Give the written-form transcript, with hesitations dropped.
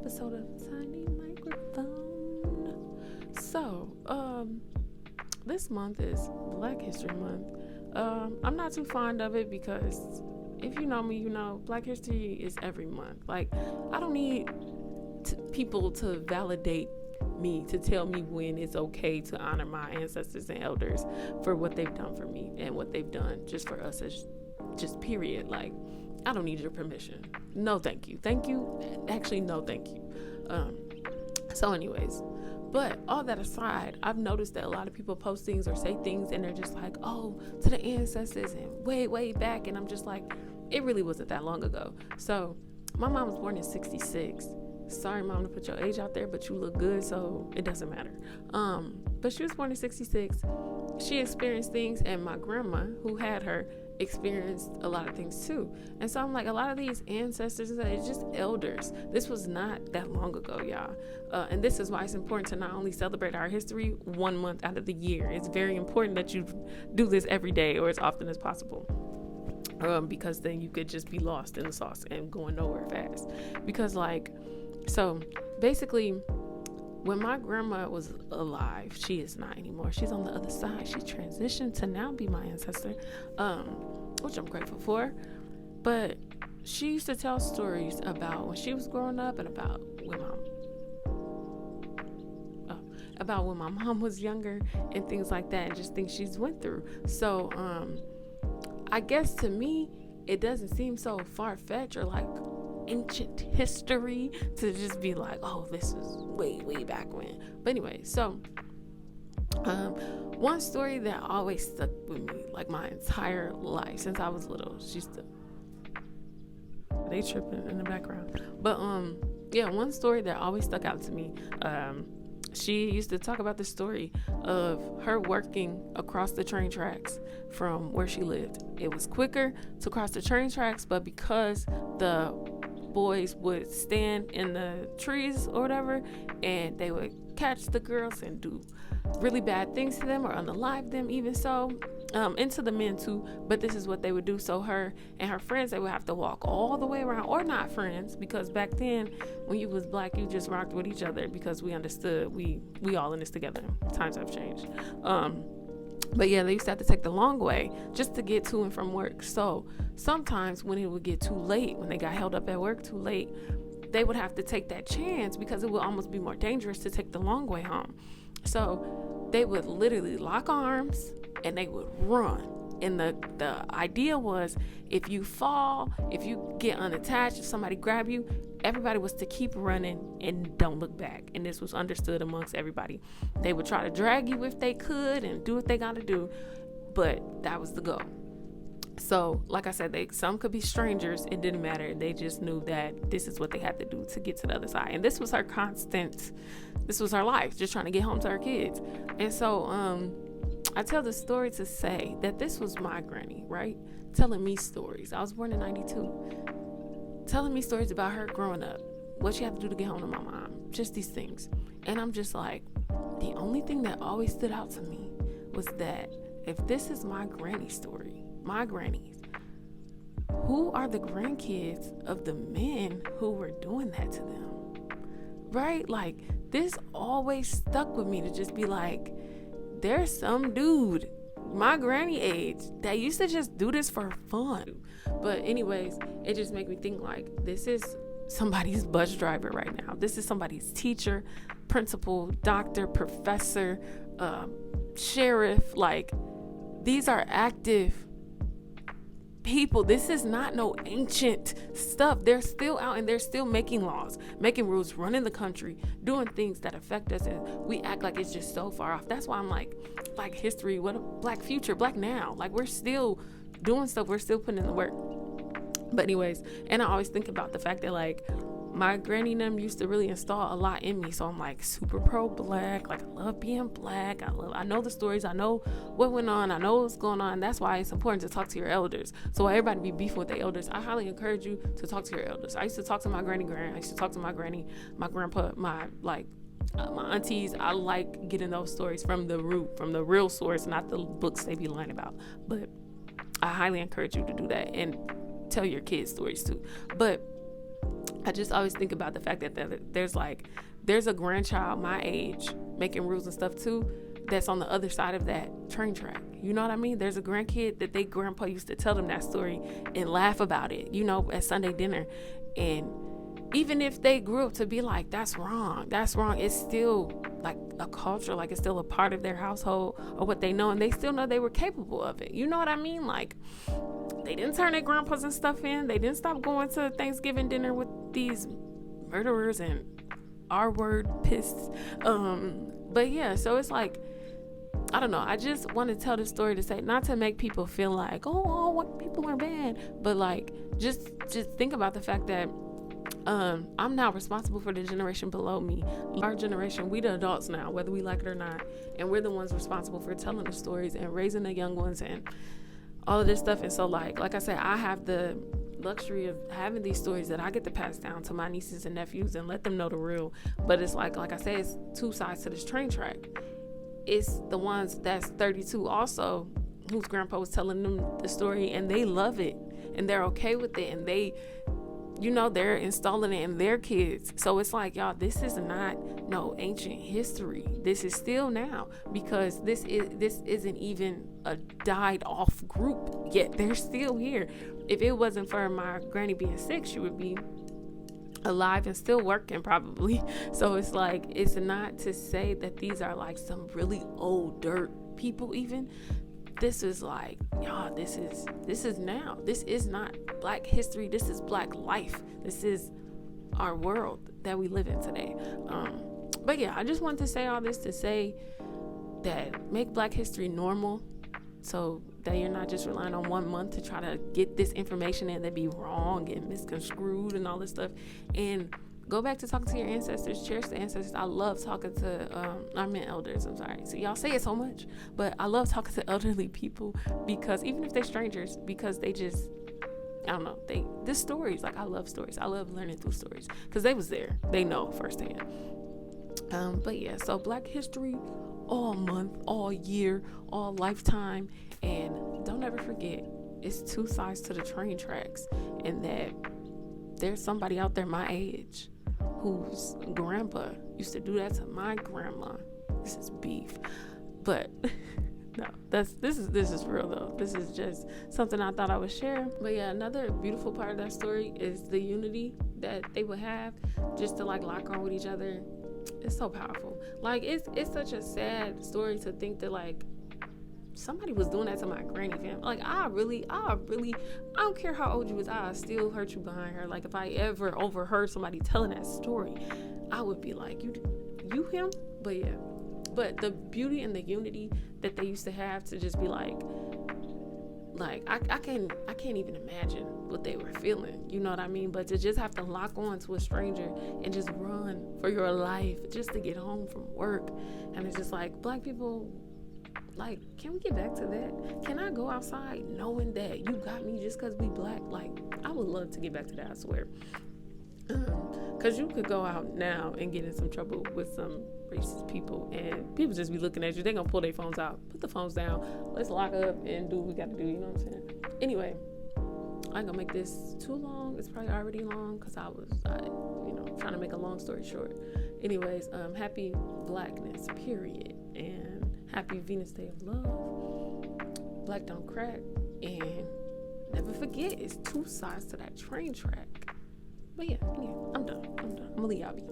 episode of Tiny Microphone. So, this month is Black History Month. I'm not too fond of it because if you know me, you know Black History is every month. Like, I don't need people to validate me, to tell me when it's okay to honor my ancestors and elders for what they've done for me and what they've done just for us as just period. Like, I don't need your permission. No, thank you. Thank you. Actually, no, thank you. So anyways, but all that aside, I've noticed that a lot of people post things or say things and they're just like, oh, to the ancestors and way back. And I'm just like, it really wasn't that long ago. So my mom was born in 66. Sorry, mom, to put your age out there, but you look good, so it doesn't matter. But she was born in 66. She experienced things, and my grandma, who had her, experienced a lot of things too. And so I'm like, a lot of these ancestors, it's just elders. This was not that long ago, y'all. And this is why it's important to not only celebrate our history 1 month out of the year. It's very important that you do this every day or as often as possible. Because then you could just be lost in the sauce and going nowhere fast. Because so basically, when my grandma was alive, she is not anymore. She's on the other side. She transitioned to now be my ancestor, which I'm grateful for. But she used to tell stories about when she was growing up and about when my mom was younger and things like that, and just things she's went through. So I guess to me, it doesn't seem so far-fetched or like ancient history to just be like, oh, this is way back when. But anyway, so one story that always stuck with me like my entire life since I was little, they tripping in the background, but one story that always stuck out to me, she used to talk about the story of her working across the train tracks from where she lived. It was quicker to cross the train tracks, but because the boys would stand in the trees or whatever, and they would catch the girls and do really bad things to them or unalive them, even so, into the men too. But this is what they would do. So her and her friends, they would have to walk all the way around, or not friends, because back then when you was black, you just rocked with each other because we understood we all in this together. Times have changed. But yeah, they used to have to take the long way just to get to and from work. So sometimes when it would get too late, when they got held up at work too late, they would have to take that chance because it would almost be more dangerous to take the long way home. So they would literally lock arms and they would run. And the idea was, if you fall, if you get unattached, if somebody grab you, everybody was to keep running and don't look back. And this was understood amongst everybody. They would try to drag you if they could and do what they got to do, but that was the goal. So, like I said, some could be strangers. It didn't matter. They just knew that this is what they had to do to get to the other side. And this was her this was her life, just trying to get home to her kids. And so, I tell the story to say that this was my granny, right? Telling me stories. I was born in 92. Telling me stories about her growing up, what she had to do to get home to my mom, just these things. And I'm just like, the only thing that always stood out to me was that if this is my granny story, my grannies, who are the grandkids of the men who were doing that to them? Right? Like, this always stuck with me to just be like, there's some dude my granny age that used to just do this for fun. But anyways, it just made me think, like, this is somebody's bus driver right now. This is somebody's teacher, principal, doctor, professor, sheriff. Like, these are active people. This is not no ancient stuff. They're still out and they're still making laws, making rules, running the country, doing things that affect us, and we act like it's just so far off. That's why I'm like, Black history, what a Black future, Black now. Like, we're still doing stuff, we're still putting in the work. But anyways, and I always think about the fact that, like, my granny and them used to really install a lot in me. So I'm like super pro Black. Like, I love being Black. I know the stories. I know what went on. I know what's going on. That's why it's important to talk to your elders. So while everybody be beefing with their elders, I highly encourage you to talk to your elders. I used to talk to my granny. I used to talk to my granny, my grandpa, my aunties. I like getting those stories from the root, from the real source, not the books they be lying about. But I highly encourage you to do that and tell your kids stories too. But I just always think about the fact that there's a grandchild my age making rules and stuff too, that's on the other side of that train track. You know what I mean? There's a grandkid that they grandpa used to tell them that story and laugh about it, at Sunday dinner. And even if they grew up to be like, that's wrong, it's still like a culture, like it's still a part of their household or what they know, and they still know they were capable of it. You know what I mean? Like, they didn't turn their grandpas and stuff in. They didn't stop going to Thanksgiving dinner with these murderers and R-word pists. But yeah, so it's like, I don't know. I just want to tell this story to say, not to make people feel like, oh, white people are bad, but like, just think about the fact that I'm now responsible for the generation below me. Our generation, we the adults now, whether we like it or not, and we're the ones responsible for telling the stories and raising the young ones and all of this stuff. And so like I said, I have the luxury of having these stories that I get to pass down to my nieces and nephews and let them know the real. But it's like I said, it's two sides to this train track. It's the ones that's 32 also, whose grandpa was telling them the story, and they love it and they're okay with it, and they, they're installing it in their kids. So it's like, y'all, this is not no ancient history. This is still now, because this isn't even a died off group yet. They're still here. If it wasn't for my granny being sick, she would be alive and still working probably. So it's like, it's not to say that these are like some really old dirt people even. This is like, y'all, this is now. This is not Black history. This is Black life. This is our world that we live in today. But yeah, I just wanted to say all this to say that make Black history normal, so that you're not just relying on 1 month to try to get this information and that be wrong and misconstrued and all this stuff. And go back to talking to your ancestors. Cherish the ancestors. I love talking to, I meant elders, I'm sorry. So y'all say it so much, but I love talking to elderly people, because even if they're strangers, because they just, I don't know, the stories, like I love stories. I love learning through stories because they was there. They know firsthand. But yeah, so Black history all month, all year, all lifetime. And don't ever forget, it's two sides to the train tracks, and that there's somebody out there my age whose grandpa used to do that to my grandma. This is beef, but no, this is real though. This is just something I thought I would share. But yeah, another beautiful part of that story is the unity that they would have just to like lock on with each other. It's so powerful. Like it's such a sad story to think that like somebody was doing that to my granny family. Like I don't care how old you was, I still hurt you behind her. Like if I ever overheard somebody telling that story, I would be like, you him? But yeah, but the beauty and the unity that they used to have to just be like I can't even imagine what they were feeling, you know what I mean? But to just have to lock on to a stranger and just run for your life just to get home from work, and it's just like, Black people, like, can we get back to that? Can I go outside knowing that you got me just because we Black? Like, I would love to get back to that, I swear. Because you could go out now and get in some trouble with some racist people, and people just be looking at you. They're going to pull their phones out. Put the phones down. Let's lock up and do what we got to do, you know what I'm saying? Anyway, I ain't going to make this too long. It's probably already long because I trying to make a long story short. Anyways, happy Blackness, period. And happy Venus Day of Love. Black don't crack. And never forget, it's two sides to that train track. But yeah, I'm done. I'm gonna leave y'all be.